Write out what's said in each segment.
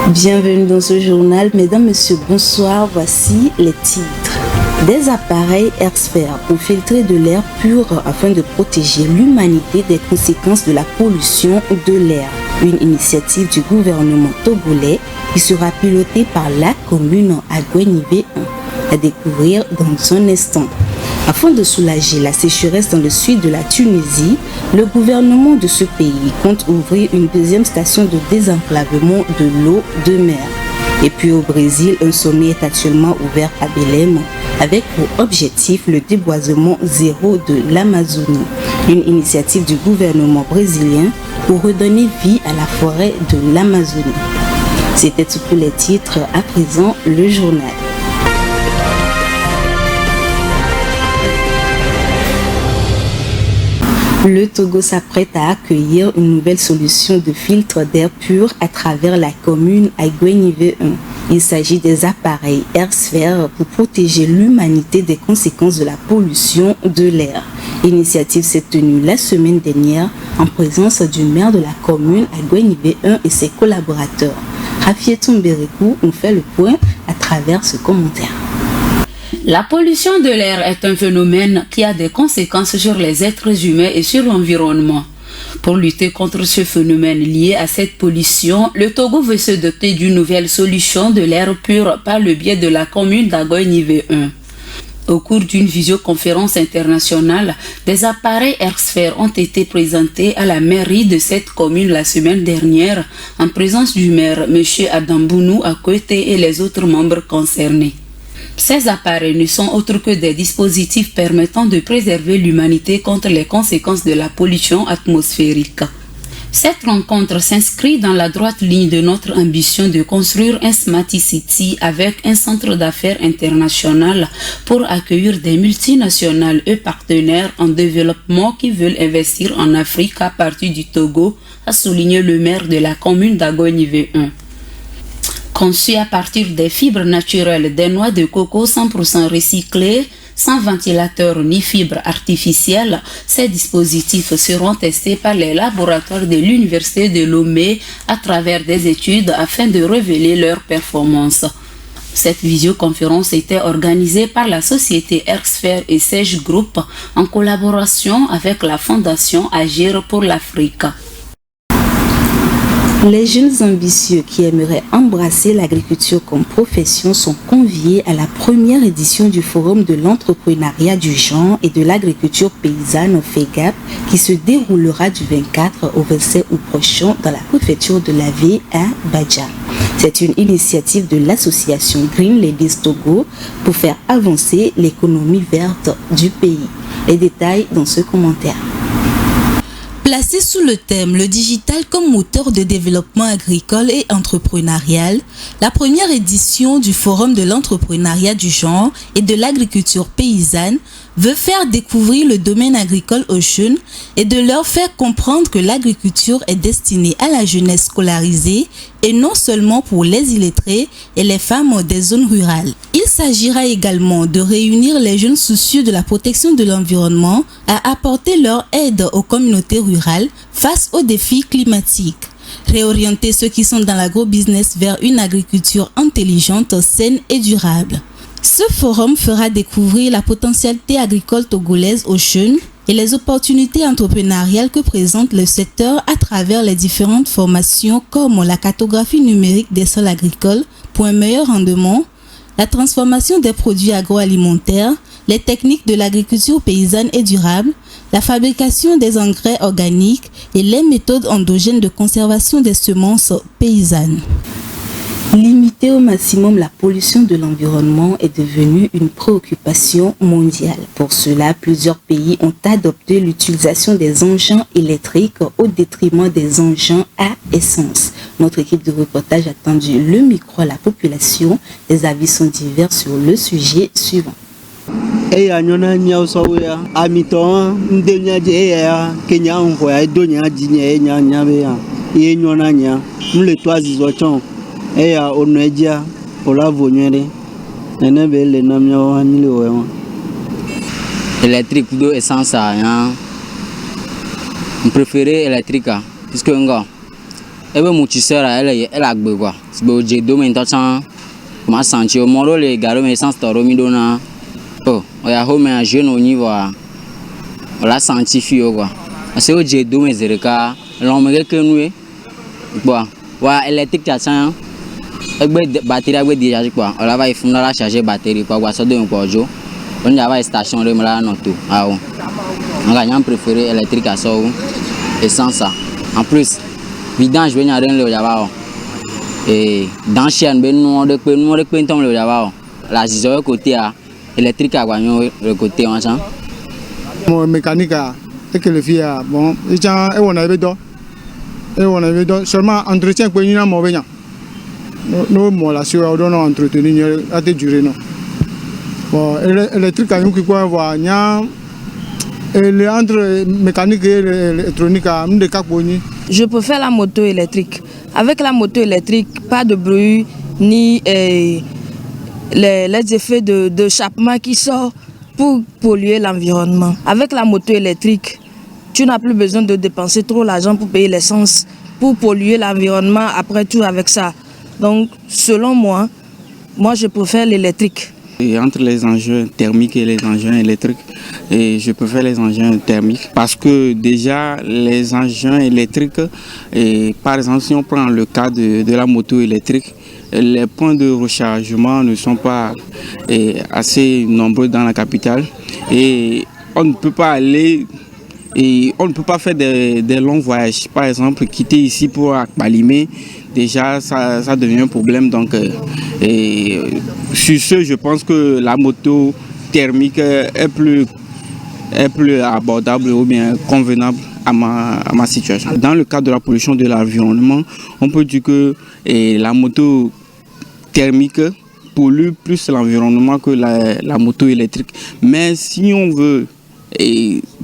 Bienvenue dans ce journal, mesdames, messieurs, bonsoir, voici les titres. Des appareils Airsphère pour filtrer de l'air pur afin de protéger l'humanité des conséquences de la pollution de l'air. Une initiative du gouvernement togolais qui sera pilotée par la commune Agouenivé 1. À découvrir dans un instant. Afin de soulager la sécheresse dans le sud de la Tunisie, le gouvernement de ce pays compte ouvrir une deuxième station de désenclavement de l'eau de mer. Et puis au Brésil, un sommet est actuellement ouvert à Belém avec pour objectif le déboisement zéro de l'Amazonie. Une initiative du gouvernement brésilien pour redonner vie à la forêt de l'Amazonie. C'était tout pour les titres, à présent le journal. Le Togo s'apprête à accueillir une nouvelle solution de filtre d'air pur à travers la commune Agouenivé 1. Il s'agit des appareils Airsphère pour protéger l'humanité des conséquences de la pollution de l'air. L'initiative s'est tenue la semaine dernière en présence du maire de la commune Agouenivé 1 et ses collaborateurs. Rafietou Mberikou nous fait le point à travers ce commentaire. La pollution de l'air est un phénomène qui a des conséquences sur les êtres humains et sur l'environnement. Pour lutter contre ce phénomène lié à cette pollution, le Togo veut se doter d'une nouvelle solution de l'air pur par le biais de la commune d'Agouenivé 1. Au cours d'une visioconférence internationale, des appareils Airsphère ont été présentés à la mairie de cette commune la semaine dernière en présence du maire M. Adambounou Akwete et les autres membres concernés. Ces appareils ne sont autres que des dispositifs permettant de préserver l'humanité contre les conséquences de la pollution atmosphérique. Cette rencontre s'inscrit dans la droite ligne de notre ambition de construire un Smart City avec un centre d'affaires international pour accueillir des multinationales et partenaires en développement qui veulent investir en Afrique à partir du Togo, a souligné le maire de la commune d'Agouenivé 1. Conçu à partir des fibres naturelles des noix de coco 100% recyclées, sans ventilateur ni fibres artificielles, ces dispositifs seront testés par les laboratoires de l'Université de Lomé à travers des études afin de révéler leurs performances. Cette visioconférence était organisée par la société Airsphère et Sage Group en collaboration avec la Fondation Agir pour l'Afrique. Les jeunes ambitieux qui aimeraient embrasser l'agriculture comme profession sont conviés à la première édition du Forum de l'entrepreneuriat du genre et de l'agriculture paysanne FEGAP qui se déroulera du 24 au 27 août prochain dans la préfecture de la ville à Badja. C'est une initiative de l'association Green Ladies Togo pour faire avancer l'économie verte du pays. Les détails dans ce commentaire. Placé sous le thème « Le digital comme moteur de développement agricole et entrepreneurial », la première édition du Forum de l'entrepreneuriat du genre et de l'agriculture paysanne veut faire découvrir le domaine agricole aux jeunes et de leur faire comprendre que l'agriculture est destinée à la jeunesse scolarisée et non seulement pour les illettrés et les femmes des zones rurales. Il s'agira également de réunir les jeunes soucieux de la protection de l'environnement à apporter leur aide aux communautés rurales face aux défis climatiques. Réorienter ceux qui sont dans l'agrobusiness vers une agriculture intelligente, saine et durable. Ce forum fera découvrir la potentialité agricole togolaise aux jeunes et les opportunités entrepreneuriales que présente le secteur à travers les différentes formations comme la cartographie numérique des sols agricoles pour un meilleur rendement, la transformation des produits agroalimentaires, les techniques de l'agriculture paysanne et durable, la fabrication des engrais organiques et les méthodes endogènes de conservation des semences paysannes. Limiter au maximum la pollution de l'environnement est devenue une préoccupation mondiale. Pour cela, plusieurs pays ont adopté l'utilisation des engins électriques au détriment des engins à essence. Notre équipe de reportage a tendu le micro à la population. Les avis sont divers sur le sujet suivant. eya nyona nya soya amito ndenya je ya kenya onko ya donya jinye nya nya be ya ye nyona nya mle toazi zo chon eya oneja ola vonyere nene be le na mya wa ni le wa électrique do essence ya préféré électrique puisque nga ebe muchisera elle agbe quoi c'est be je do men tan ma senti au moro le garo mais essence toro mi dona oh oya home a jeune au niveau on l'a senti fio quoi parce que je do men zereka l'homme que nous bon wa électrique ta san egbe batterie agbe déjà quoi on va y fondre la charger batterie quoi ça donne quoi jo on y va station de la noto ah on gagnant préféré électrique à ça essence ça en plus vidange ben rien le java et dans chien ben nous de penton le java la zizou côté à électrique à gagnon le côté ensemble mon mécanique et que le fille bon et on avait donc seulement entretien que nous avons bien nous moi la sur on doit entretenir à te durer non bon électrique à nous qui quoi voir nya et entre mécanique et électronique à nous de caponi. Je préfère la moto électrique. Avec la moto électrique, pas de bruit ni les effets d'échappement qui sortent pour polluer l'environnement. Avec la moto électrique, tu n'as plus besoin de dépenser trop l'argent pour payer l'essence, pour polluer l'environnement après tout avec ça. Donc, selon moi, je préfère l'électrique. Et entre les engins thermiques et les engins électriques, et je préfère les engins thermiques parce que déjà les engins électriques, et par exemple si on prend le cas de la moto électrique, les points de rechargement ne sont pas assez nombreux dans la capitale et on ne peut pas aller et on ne peut pas faire des longs voyages. Par exemple, quitter ici pour Akbalimé, déjà ça devient un problème. Donc, sur ce, je pense que la moto thermique est plus abordable ou bien convenable à ma situation. Dans le cadre de la pollution de l'environnement, on peut dire que la moto thermique pollue plus l'environnement que la moto électrique. Mais si on veut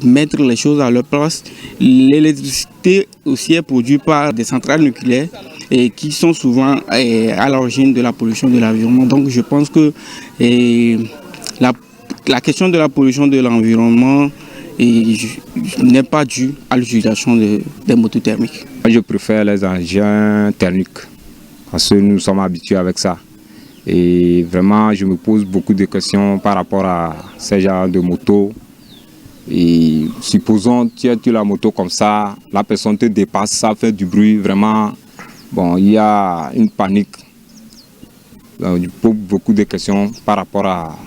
mettre les choses à leur place, l'électricité aussi est produite par des centrales nucléaires et qui sont souvent à l'origine de la pollution de l'environnement. Donc je pense que la question de la pollution de l'environnement n'est pas due à l'utilisation des motos thermiques. Je préfère les engins thermiques parce que nous sommes habitués avec ça. Et vraiment, je me pose beaucoup de questions par rapport à ces genres de motos. Et supposons tu as la moto comme ça, la personne te dépasse, ça fait du bruit, vraiment, bon, il y a une panique. Donc, je pose beaucoup de questions par rapport à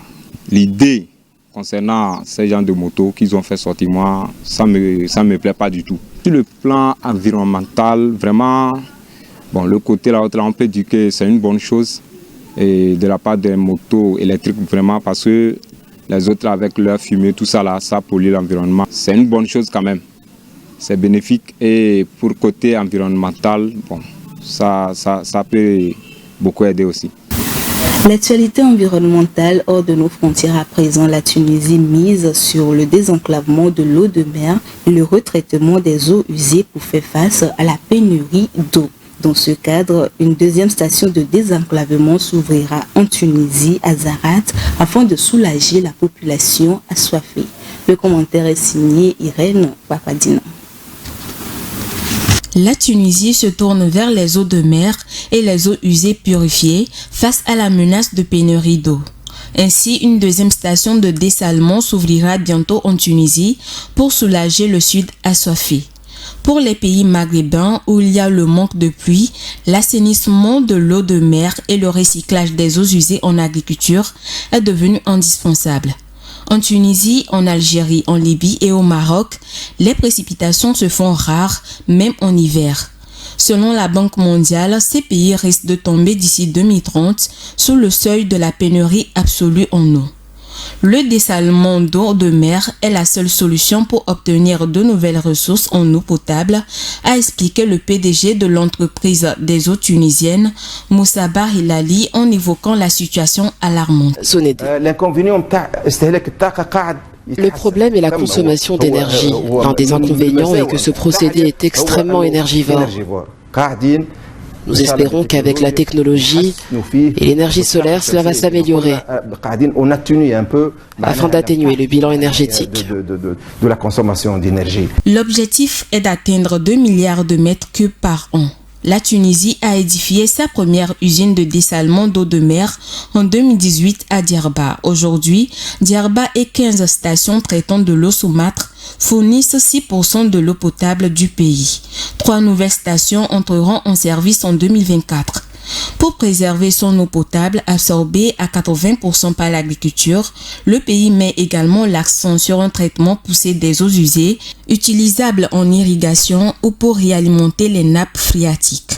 l'idée concernant ces genres de motos qu'ils ont fait sortir. Moi, ça me plaît pas du tout. Sur le plan environnemental, vraiment, bon, le côté là, on peut dire que c'est une bonne chose et de la part des motos électriques, vraiment, parce que les autres avec leur fumée, tout ça là, ça pollue l'environnement. C'est une bonne chose quand même. C'est bénéfique et pour côté environnemental, bon, ça peut beaucoup aider aussi. L'actualité environnementale hors de nos frontières à présent, la Tunisie mise sur le désenclavement de l'eau de mer et le retraitement des eaux usées pour faire face à la pénurie d'eau. Dans ce cadre, une deuxième station de désenclavement s'ouvrira en Tunisie, à Zarat, afin de soulager la population assoiffée. Le commentaire est signé Irène Papadina. La Tunisie se tourne vers les eaux de mer et les eaux usées purifiées face à la menace de pénurie d'eau. Ainsi, une deuxième station de dessalement s'ouvrira bientôt en Tunisie pour soulager le sud assoiffé. Pour les pays maghrébins où il y a le manque de pluie, l'assainissement de l'eau de mer et le recyclage des eaux usées en agriculture est devenu indispensable. En Tunisie, en Algérie, en Libye et au Maroc, les précipitations se font rares, même en hiver. Selon la Banque mondiale, ces pays risquent de tomber d'ici 2030 sous le seuil de la pénurie absolue en eau. le dessalement d'eau de mer est la seule solution pour obtenir de nouvelles ressources en eau potable, a expliqué le PDG de l'entreprise des eaux tunisiennes, Moussa Hilali, en évoquant la situation alarmante. Le problème est la consommation d'énergie. L'un des inconvénients est que ce procédé est extrêmement énergivore. Nous espérons qu'avec la technologie et l'énergie solaire, cela va s'améliorer afin d'atténuer le bilan énergétique. L'objectif est d'atteindre 2 milliards de mètres cubes par an. La Tunisie a édifié sa première usine de dessalement d'eau de mer en 2018 à Djerba. Aujourd'hui, Djerba et 15 stations traitant de l'eau saumâtre fournissent 6% de l'eau potable du pays. 3 nouvelles stations entreront en service en 2024. Pour préserver son eau potable absorbée à 80% par l'agriculture, le pays met également l'accent sur un traitement poussé des eaux usées, utilisables en irrigation ou pour réalimenter les nappes phréatiques.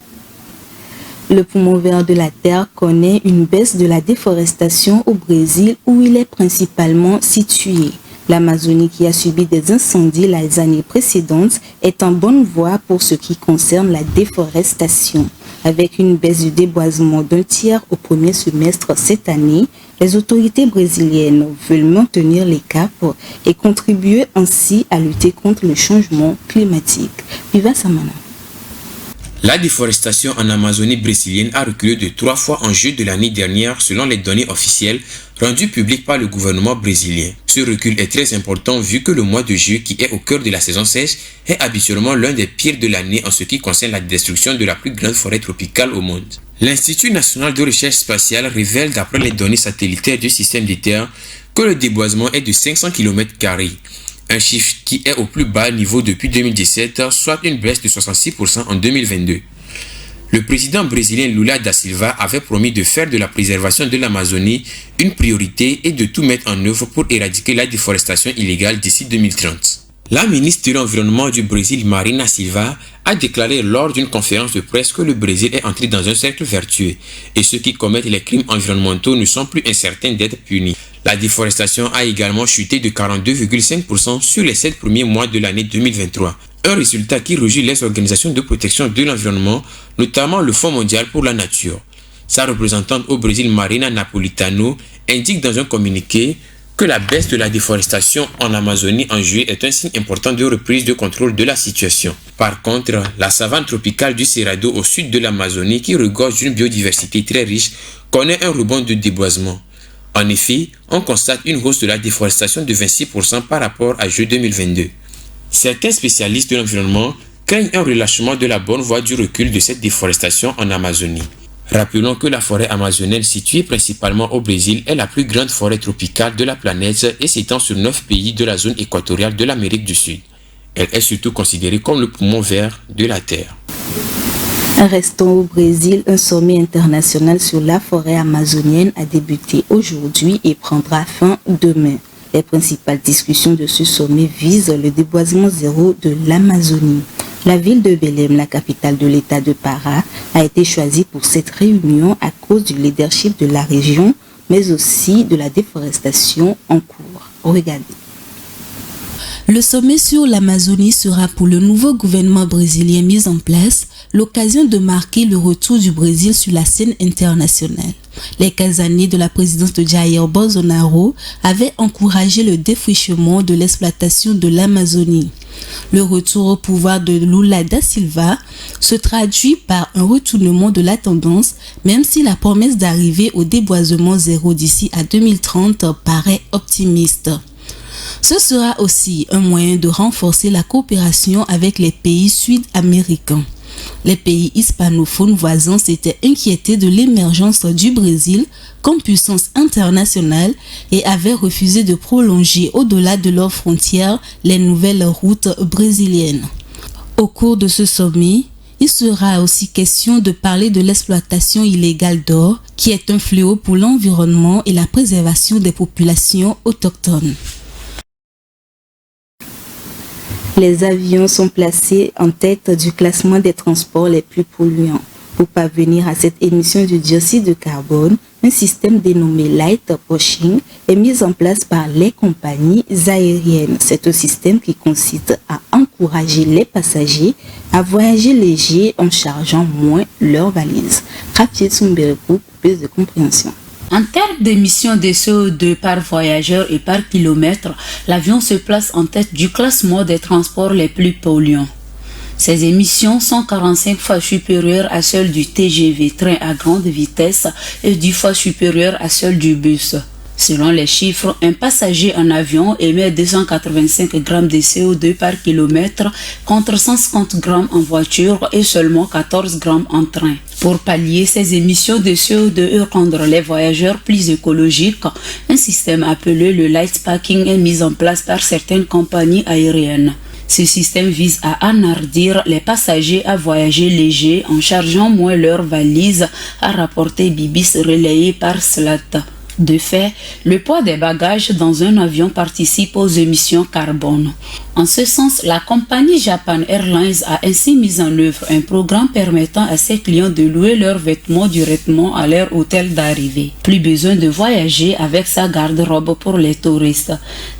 Le poumon vert de la Terre connaît une baisse de la déforestation au Brésil où il est principalement situé. L'Amazonie, qui a subi des incendies les années précédentes, est en bonne voie pour ce qui concerne la déforestation. Avec une baisse du déboisement d'un tiers au premier semestre cette année, les autorités brésiliennes veulent maintenir les caps et contribuer ainsi à lutter contre le changement climatique. Viva Samana. La déforestation en Amazonie brésilienne a reculé de 3 fois en juillet de l'année dernière selon les données officielles rendues publiques par le gouvernement brésilien. Ce recul est très important vu que le mois de juillet, qui est au cœur de la saison sèche, est habituellement l'un des pires de l'année en ce qui concerne la destruction de la plus grande forêt tropicale au monde. L'Institut national de recherche spatiale révèle d'après les données satellitaires du système des terres que le déboisement est de 500 km². Un chiffre qui est au plus bas niveau depuis 2017, soit une baisse de 66% en 2022. Le président brésilien Lula da Silva avait promis de faire de la préservation de l'Amazonie une priorité et de tout mettre en œuvre pour éradiquer la déforestation illégale d'ici 2030. La ministre de l'Environnement du Brésil, Marina Silva, a déclaré lors d'une conférence de presse que le Brésil est entré dans un cercle vertueux et ceux qui commettent les crimes environnementaux ne sont plus incertains d'être punis. La déforestation a également chuté de 42,5% sur les 7 premiers mois de l'année 2023. Un résultat qui réjouit les organisations de protection de l'environnement, notamment le Fonds mondial pour la nature. Sa représentante au Brésil, Marina Napolitano, indique dans un communiqué que la baisse de la déforestation en Amazonie en juillet est un signe important de reprise de contrôle de la situation. Par contre, la savane tropicale du Cerrado au sud de l'Amazonie, qui regorge d'une biodiversité très riche, connaît un rebond de déboisement. En effet, on constate une hausse de la déforestation de 26% par rapport à juillet 2022. Certains spécialistes de l'environnement craignent un relâchement de la bonne voie du recul de cette déforestation en Amazonie. Rappelons que la forêt amazonienne située principalement au Brésil est la plus grande forêt tropicale de la planète et s'étend sur 9 pays de la zone équatoriale de l'Amérique du Sud. Elle est surtout considérée comme le poumon vert de la Terre. Restons au Brésil, un sommet international sur la forêt amazonienne a débuté aujourd'hui et prendra fin demain. Les principales discussions de ce sommet visent le déboisement zéro de l'Amazonie. La ville de Belém, la capitale de l'état de Pará, a été choisie pour cette réunion à cause du leadership de la région, mais aussi de la déforestation en cours. Regardez. Le sommet sur l'Amazonie sera pour le nouveau gouvernement brésilien mis en place l'occasion de marquer le retour du Brésil sur la scène internationale. Les 15 années de la présidence de Jair Bolsonaro avaient encouragé le défrichement de l'exploitation de l'Amazonie. Le retour au pouvoir de Lula da Silva se traduit par un retournement de la tendance, même si la promesse d'arriver au déboisement zéro d'ici à 2030 paraît optimiste. Ce sera aussi un moyen de renforcer la coopération avec les pays sud-américains. Les pays hispanophones voisins s'étaient inquiétés de l'émergence du Brésil comme puissance internationale et avaient refusé de prolonger au-delà de leurs frontières les nouvelles routes brésiliennes. Au cours de ce sommet, il sera aussi question de parler de l'exploitation illégale d'or, qui est un fléau pour l'environnement et la préservation des populations autochtones. Les avions sont placés en tête du classement des transports les plus polluants. Pour parvenir à cette émission de dioxyde de carbone, Un système dénommé Light Pushing est mis en place par les compagnies aériennes. C'est un système qui consiste à encourager les passagers à voyager léger en chargeant moins leurs valises. Rafiet Tsumberekou pour plus de compréhension. En termes d'émissions de CO2 par voyageur et par kilomètre, l'avion se place en tête du classement des transports les plus polluants. Ces émissions sont 45 fois supérieures à celles du TGV, train à grande vitesse, et 10 fois supérieures à celles du bus. Selon les chiffres, un passager en avion émet 285 grammes de CO2 par kilomètre contre 150 grammes en voiture et seulement 14 grammes en train. Pour pallier ces émissions de CO2 et rendre les voyageurs plus écologiques, un système appelé le Light Packing est mis en place par certaines compagnies aériennes. Ce système vise à enhardir les passagers à voyager léger en chargeant moins leurs valises, a rapporté Bibis relayé par SLAT. De fait, le poids des bagages dans un avion participe aux émissions carbone. En ce sens, la compagnie Japan Airlines a ainsi mis en œuvre un programme permettant à ses clients de louer leurs vêtements directement à leur hôtel d'arrivée. Plus besoin de voyager avec sa garde-robe pour les touristes.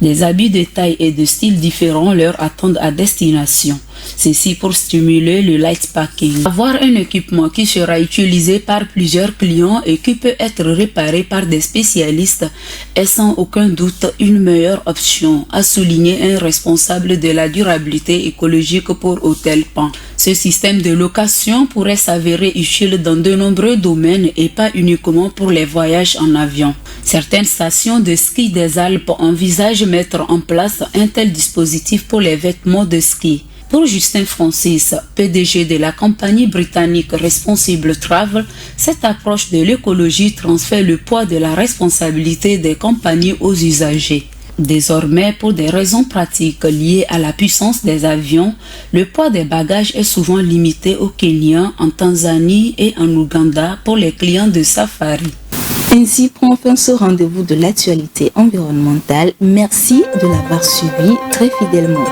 Des habits de taille et de style différents leur attendent à destination. Ceci pour stimuler le light packing. Avoir un équipement qui sera utilisé par plusieurs clients et qui peut être réparé par des spécialistes est sans aucun doute une meilleure option, a souligné un responsable de la durabilité écologique pour Hôtel Pan. Ce système de location pourrait s'avérer utile dans de nombreux domaines et pas uniquement pour les voyages en avion. Certaines stations de ski des Alpes envisagent mettre en place un tel dispositif pour les vêtements de ski. Pour Justin Francis, PDG de la compagnie britannique Responsible Travel, cette approche de l'écologie transfère le poids de la responsabilité des compagnies aux usagers. Désormais, pour des raisons pratiques liées à la puissance des avions, le poids des bagages est souvent limité au Kenya, en Tanzanie et en Ouganda pour les clients de Safari. Ainsi prend fin ce rendez-vous de l'actualité environnementale. Merci de l'avoir suivi très fidèlement.